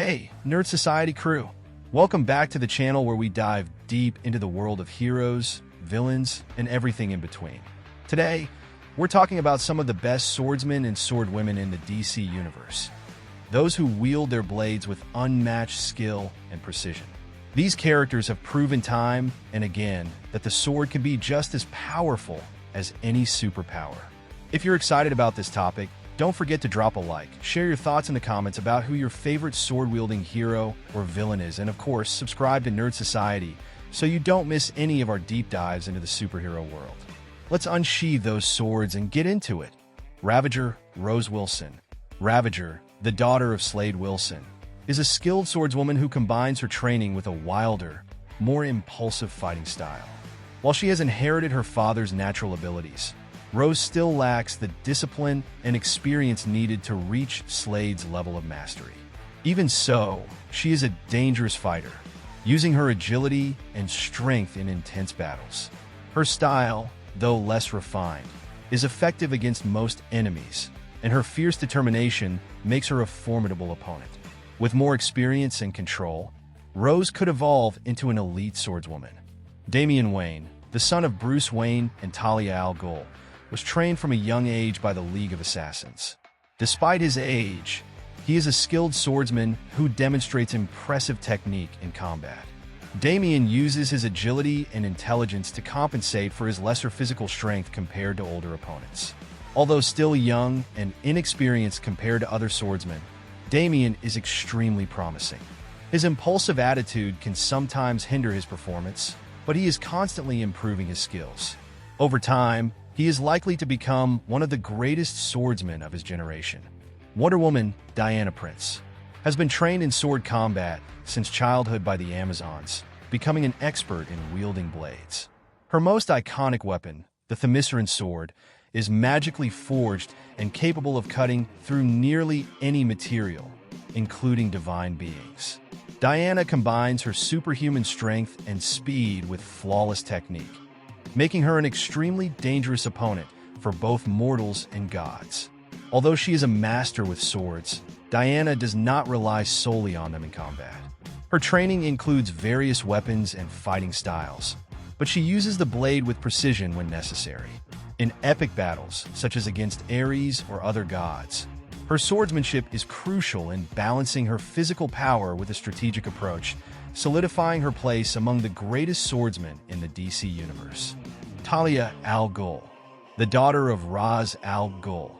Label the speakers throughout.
Speaker 1: Hey, Nerd Society crew! Welcome back to the channel where we dive deep into the world of heroes, villains, and everything in between. Today, we're talking about some of the best swordsmen and swordwomen in the DC universe. Those who wield their blades with unmatched skill and precision. These characters have proven time and again that the sword can be just as powerful as any superpower. If you're excited about this topic, don't forget to drop a like, share your thoughts in the comments about who your favorite sword-wielding hero or villain is, and of course, subscribe to Nerd Society so you don't miss any of our deep dives into the superhero world. Let's unsheathe those swords and get into it. Ravager Rose Wilson. Ravager, the daughter of Slade Wilson, is a skilled swordswoman who combines her training with a wilder, more impulsive fighting style. While she has inherited her father's natural abilities, Rose still lacks the discipline and experience needed to reach Slade's level of mastery. Even so, she is a dangerous fighter, using her agility and strength in intense battles. Her style, though less refined, is effective against most enemies, and her fierce determination makes her a formidable opponent. With more experience and control, Rose could evolve into an elite swordswoman. Damian Wayne, the son of Bruce Wayne and Talia al Ghul, was trained from a young age by the League of Assassins. Despite his age, he is a skilled swordsman who demonstrates impressive technique in combat. Damian uses his agility and intelligence to compensate for his lesser physical strength compared to older opponents. Although still young and inexperienced compared to other swordsmen, Damian is extremely promising. His impulsive attitude can sometimes hinder his performance, but he is constantly improving his skills. Over time, he is likely to become one of the greatest swordsmen of his generation. Wonder Woman Diana Prince has been trained in sword combat since childhood by the Amazons, becoming an expert in wielding blades. Her most iconic weapon, the Themysciran sword, is magically forged and capable of cutting through nearly any material, including divine beings. Diana combines her superhuman strength and speed with flawless technique, making her an extremely dangerous opponent for both mortals and gods. Although she is a master with swords, Diana does not rely solely on them in combat. Her training includes various weapons and fighting styles, but she uses the blade with precision when necessary. In epic battles, such as against Ares or other gods, her swordsmanship is crucial in balancing her physical power with a strategic approach, solidifying her place among the greatest swordsmen in the DC universe. Talia al Ghul, the daughter of Ra's al Ghul,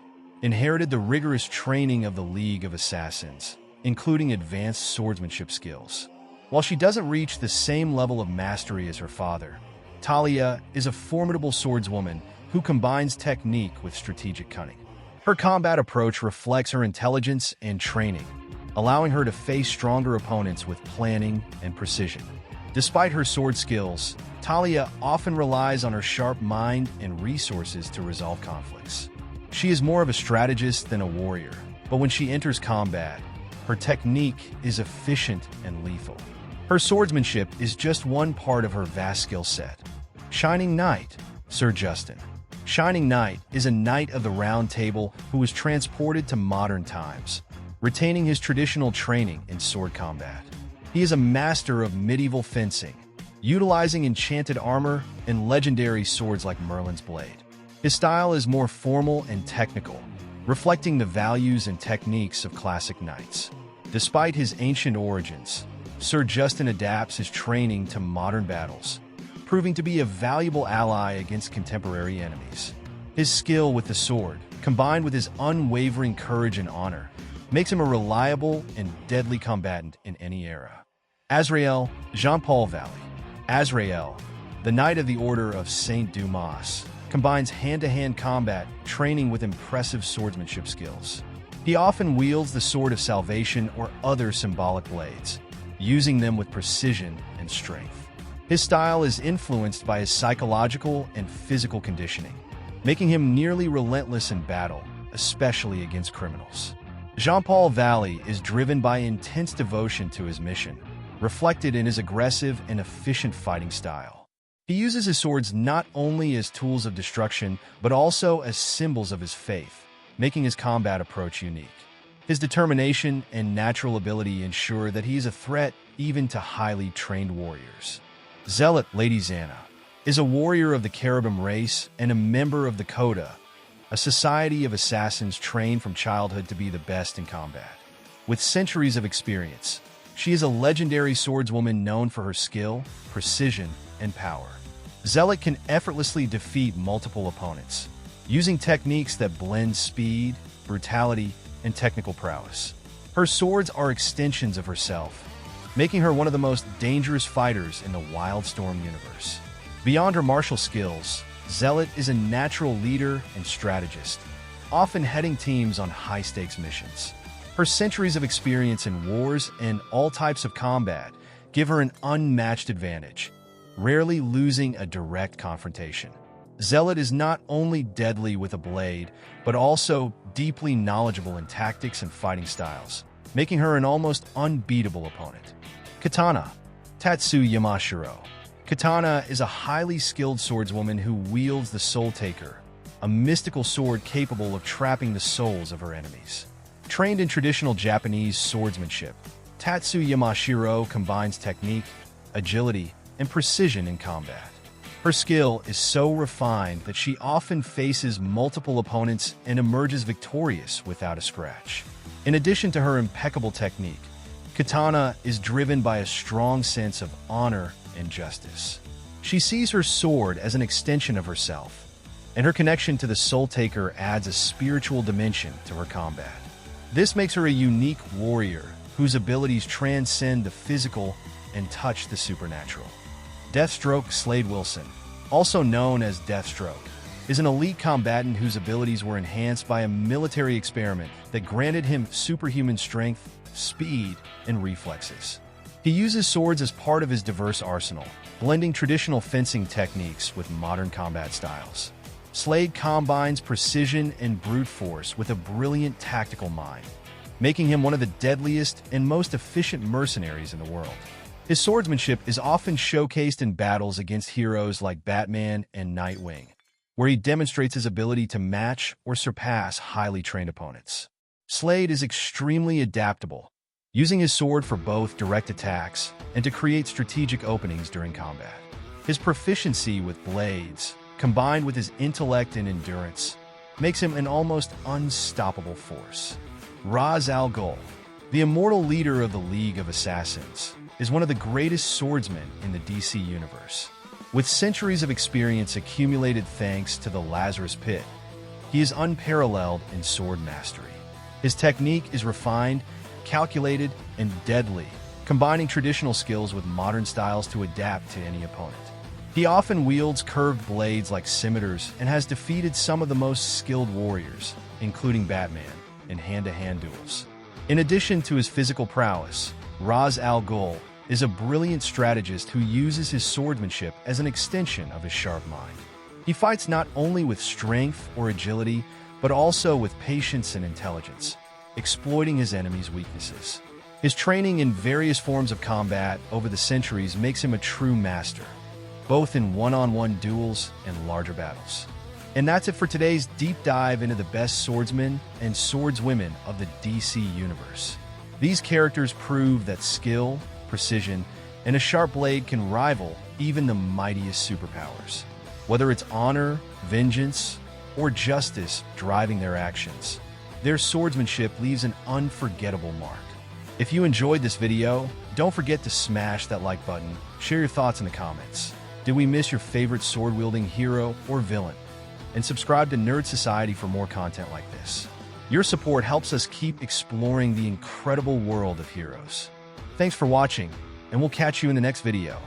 Speaker 1: inherited the rigorous training of the League of Assassins, including advanced swordsmanship skills. While she doesn't reach the same level of mastery as her father, Talia is a formidable swordswoman who combines technique with strategic cunning. Her combat approach reflects her intelligence and training, allowing her to face stronger opponents with planning and precision. Despite her sword skills, Talia often relies on her sharp mind and resources to resolve conflicts. She is more of a strategist than a warrior, but when she enters combat, her technique is efficient and lethal. Her swordsmanship is just one part of her vast skill set. Shining Knight, Sir Justin. Shining Knight is a knight of the Round Table who was transported to modern times, retaining his traditional training in sword combat. He is a master of medieval fencing, utilizing enchanted armor and legendary swords like Merlin's blade. His style is more formal and technical, reflecting the values and techniques of classic knights. Despite his ancient origins, Sir Justin adapts his training to modern battles, proving to be a valuable ally against contemporary enemies. His skill with the sword, combined with his unwavering courage and honor, makes him a reliable and deadly combatant in any era. Azrael Jean-Paul Valley. Azrael, the Knight of the Order of Saint Dumas, combines hand-to-hand combat training with impressive swordsmanship skills. He often wields the Sword of Salvation or other symbolic blades, using them with precision and strength. His style is influenced by his psychological and physical conditioning, making him nearly relentless in battle, especially against criminals. Jean-Paul Valley is driven by intense devotion to his mission, reflected in his aggressive and efficient fighting style. He uses his swords not only as tools of destruction, but also as symbols of his faith, making his combat approach unique. His determination and natural ability ensure that he is a threat even to highly trained warriors. Zealot Lady Xana is a warrior of the Caribbean race and a member of the Coda, a society of assassins trained from childhood to be the best in combat. With centuries of experience, she is a legendary swordswoman known for her skill, precision, and power. Zealot can effortlessly defeat multiple opponents, using techniques that blend speed, brutality, and technical prowess. Her swords are extensions of herself, making her one of the most dangerous fighters in the Wildstorm universe. Beyond her martial skills, Zealot is a natural leader and strategist, often heading teams on high-stakes missions. Her centuries of experience in wars and all types of combat give her an unmatched advantage, rarely losing a direct confrontation. Zealot is not only deadly with a blade, but also deeply knowledgeable in tactics and fighting styles, making her an almost unbeatable opponent. Katana, Tatsu Yamashiro. Katana is a highly skilled swordswoman who wields the Soul Taker, a mystical sword capable of trapping the souls of her enemies. Trained in traditional Japanese swordsmanship, Tatsu Yamashiro combines technique, agility, and precision in combat. Her skill is so refined that she often faces multiple opponents and emerges victorious without a scratch. In addition to her impeccable technique, Katana is driven by a strong sense of honor and justice. She sees her sword as an extension of herself, and her connection to the Soul Taker adds a spiritual dimension to her combat. This makes her a unique warrior whose abilities transcend the physical and touch the supernatural. Deathstroke Slade Wilson, also known as Deathstroke, is an elite combatant whose abilities were enhanced by a military experiment that granted him superhuman strength, speed, and reflexes. He uses swords as part of his diverse arsenal, blending traditional fencing techniques with modern combat styles. Slade combines precision and brute force with a brilliant tactical mind, making him one of the deadliest and most efficient mercenaries in the world. His swordsmanship is often showcased in battles against heroes like Batman and Nightwing, where he demonstrates his ability to match or surpass highly trained opponents. Slade is extremely adaptable, using his sword for both direct attacks and to create strategic openings during combat. His proficiency with blades, combined with his intellect and endurance, makes him an almost unstoppable force. Ra's al Ghul, the immortal leader of the League of Assassins, is one of the greatest swordsmen in the DC universe. With centuries of experience accumulated thanks to the Lazarus Pit, he is unparalleled in sword mastery. His technique is refined, calculated, and deadly, combining traditional skills with modern styles to adapt to any opponent. He often wields curved blades like scimitars and has defeated some of the most skilled warriors, including Batman, in hand-to-hand duels. In addition to his physical prowess, Ra's al Ghul is a brilliant strategist who uses his swordsmanship as an extension of his sharp mind. He fights not only with strength or agility, but also with patience and intelligence, exploiting his enemies' weaknesses. His training in various forms of combat over the centuries makes him a true master, both in one-on-one duels and larger battles. And that's it for today's deep dive into the best swordsmen and swordswomen of the DC universe. These characters prove that skill, precision, and a sharp blade can rival even the mightiest superpowers. Whether it's honor, vengeance, or justice driving their actions, their swordsmanship leaves an unforgettable mark. If you enjoyed this video, don't forget to smash that like button, share your thoughts in the comments. Did we miss your favorite sword-wielding hero or villain? And subscribe to Nerd Society for more content like this. Your support helps us keep exploring the incredible world of heroes. Thanks for watching, and we'll catch you in the next video.